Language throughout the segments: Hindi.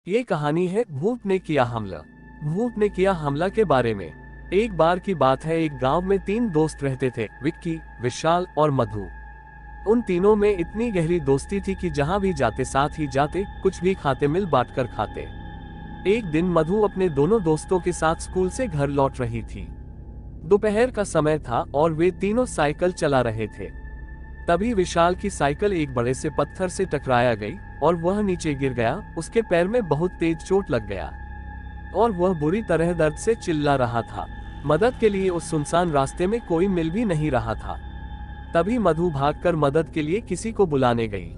ये कहानी है भूत ने किया हमला। भूत ने किया हमला के बारे में। एक बार की बात है, एक गांव में 3 दोस्त रहते थे, विक्की, विशाल और मधु। उन तीनों में इतनी गहरी दोस्ती थी कि जहां भी जाते साथ ही जाते, कुछ भी खाते मिल बांट कर खाते। एक दिन मधु अपने दोनों दोस्तों के साथ स्कूल से घर लौट रही थी। दोपहर का समय था और वे तीनों साइकिल चला रहे थे। तभी विशाल की साइकिल एक बड़े से पत्थर से टकराया गई और वह नीचे गिर गया। उसके पैर में बहुत तेज चोट लग गया और वह बुरी तरह दर्द से चिल्ला रहा था। मदद के लिए उस सुनसान रास्ते में कोई मिल भी नहीं रहा था। तभी मधु भागकर मदद के लिए किसी को बुलाने गई।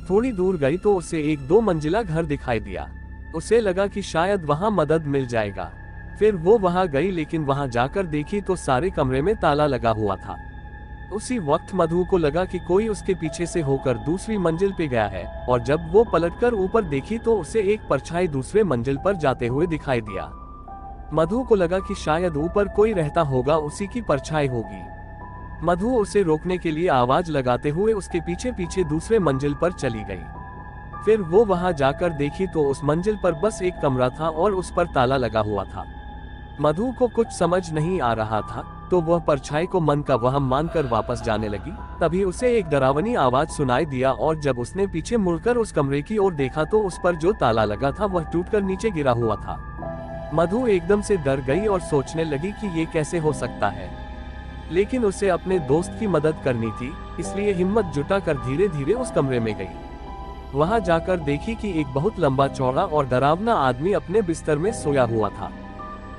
थोड़ी दूर गई तो उसे एक 2 मंजिला घर दिखाई दिया। उसे लगा कि शायद वहां मदद मिल जाएगा। फिर वो वहां गई, लेकिन वहां जाकर देखी तो सारे कमरे में ताला लगा हुआ था। उसी वक्त मधु को लगा कि कोई उसके पीछे से होकर दूसरी मंजिल पे गया है, और जब वो पलटकर ऊपर देखी तो उसे एक परछाई दूसरे मंजिल पर जाते हुए दिखाई दिया। मधु को लगा कि शायद ऊपर कोई रहता होगा, उसी की परछाई होगी। मधु उसे रोकने के लिए आवाज लगाते हुए उसके पीछे पीछे दूसरे मंजिल पर चली गई। फिर वो वहां जाकर देखी तो उस मंजिल पर बस एक कमरा था और उस पर ताला लगा हुआ था। मधु को कुछ समझ नहीं आ रहा था, तो वह परछाई को मन का वहम मानकर वापस जाने लगी। तभी उसे एक डरावनी आवाज सुनाई दिया और जब उसने पीछे मुड़कर उस कमरे की ओर देखा तो उस पर जो ताला लगा था वह टूटकर नीचे गिरा हुआ था। मधु एकदम से डर गई और सोचने लगी कि ये कैसे हो सकता है, लेकिन उसे अपने दोस्त की मदद करनी थी, इसलिए हिम्मत जुटाकर धीरे धीरे उस कमरे में गई। वहां जाकर देखी कि एक बहुत लंबा चौड़ा और डरावना आदमी अपने बिस्तर में सोया हुआ था।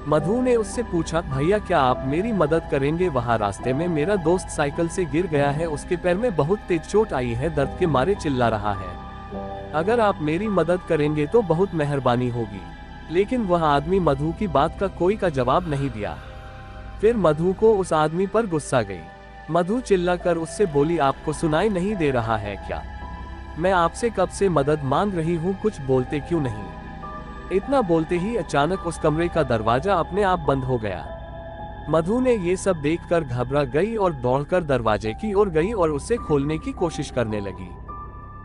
मधु ने उससे पूछा, भैया क्या आप मेरी मदद करेंगे? वहां रास्ते में मेरा दोस्त साइकिल से गिर गया है, उसके पैर में बहुत तेज चोट आई है, दर्द के मारे चिल्ला रहा है। अगर आप मेरी मदद करेंगे तो बहुत मेहरबानी होगी। लेकिन वह आदमी मधु की बात का कोई का जवाब नहीं दिया। फिर मधु को उस आदमी पर गुस्सा गई। मधु चिल्लाकर उससे बोली, आपको सुनाई नहीं दे रहा है क्या? मैं आपसे कब से मदद मांग रही हूँ, कुछ बोलते क्यों नहीं? इतना बोलते ही अचानक उस कमरे का दरवाजा अपने आप बंद हो गया। मधु ने ये सब देखकर घबरा गई और दौड़कर दरवाजे की ओर गई और उसे खोलने की कोशिश करने लगी।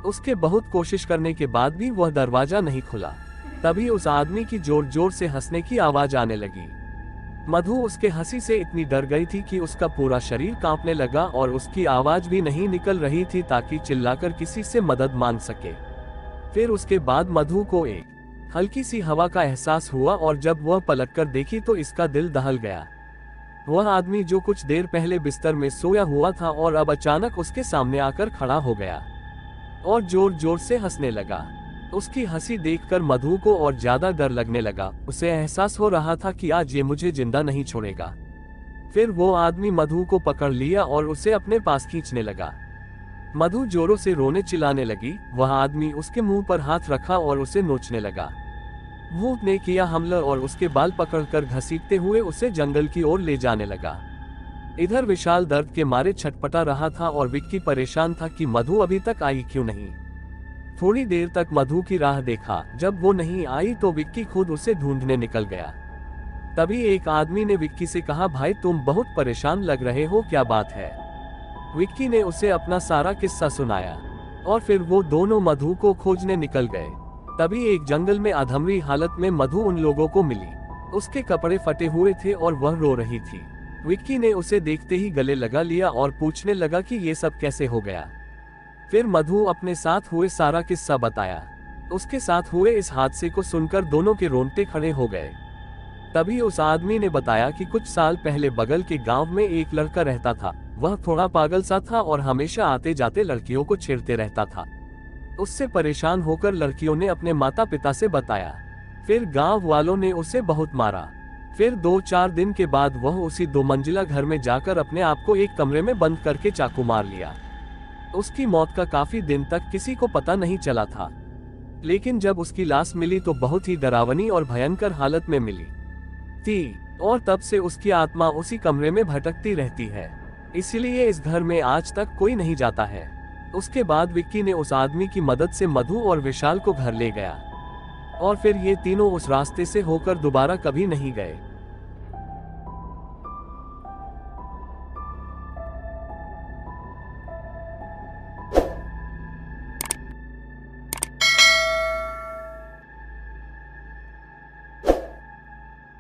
उसके बहुत कोशिश करने के बाद भी वह दरवाजा नहीं खुला। तभी उस आदमी की जोर जोर से हंसने की आवाज आने लगी। मधु उसके हंसी से इतनी डर गई थी कि उसका पूरा शरीर कांपने लगा और उसकी आवाज भी नहीं निकल रही थी ताकि चिल्लाकर किसी से मदद मांग सके। फिर उसके बाद मधु को एक हल्की सी हवा का एहसास हुआ और जब वह पलटकर देखी तो इसका दिल दहल गया। वह आदमी जो कुछ देर पहले बिस्तर में सोया हुआ था और अब अचानक उसके सामने आकर खड़ा हो गया और जोर जोर से हंसने लगा। उसकी हंसी देखकर मधु को और ज्यादा डर लगने लगा। उसे एहसास हो रहा था कि आज ये मुझे जिंदा नहीं छोड़ेगा। फिर वो आदमी मधु को पकड़ लिया और उसे अपने पास खींचने लगा। मधु जोरों से रोने चिल्लाने लगी। वह आदमी उसके मुंह पर हाथ रखा और उसे नोचने लगा। भूत ने किया हमला और उसके बाल पकड़कर घसीटते हुए उसे जंगल की ओर ले जाने लगा। इधर विशाल दर्द के मारे छटपटा रहा था और विक्की परेशान था कि मधु अभी तक आई क्यों नहीं। थोड़ी देर तक मधु की राह देखा। जब वो नहीं आई तो विक्की खुद उसे ढूंढने निकल गया। तभी एक आदमी ने विक्की से कहा, भाई तुम बहुत परेशान लग रहे हो, क्या बात है? विक्की ने उसे अपना सारा किस्सा सुनाया और फिर वो दोनों मधु को खोजने निकल गए। तभी एक जंगल में अधमरी हालत में मधु उन लोगों को मिली। उसके कपड़े फटे हुए थे और वह रो रही थी। विक्की ने उसे देखते ही गले लगा लिया और पूछने लगा कि ये सब कैसे हो गया। फिर मधु अपने साथ हुए सारा किस्सा बताया। उसके साथ हुए इस हादसे को सुनकर दोनों के रोंगटे खड़े हो गए। तभी उस आदमी ने बताया कि कुछ साल पहले बगल के गांव में एक लड़का रहता था। वह थोड़ा पागल सा था और हमेशा आते जाते लड़कियों को छेड़ते रहता था। उससे परेशान होकर लड़कियों ने अपने माता पिता से बताया। फिर गांव वालों ने उसे बहुत मारा। फिर 2-4 दिन के बाद वह उसी 2 मंजिला घर में जाकर अपने आप को एक कमरे में बंद करके चाकू मार लिया। उसकी मौत का काफी दिन तक किसी को पता नहीं चला था, लेकिन जब उसकी लाश मिली तो बहुत ही डरावनी और भयंकर हालत में मिली थी और तब से उसकी आत्मा उसी कमरे में भटकती रहती है। इसलिए इस घर में आज तक कोई नहीं जाता है। उसके बाद विक्की ने उस आदमी की मदद से मधु और विशाल को घर ले गया और फिर ये तीनों उस रास्ते से होकर दोबारा कभी नहीं गए।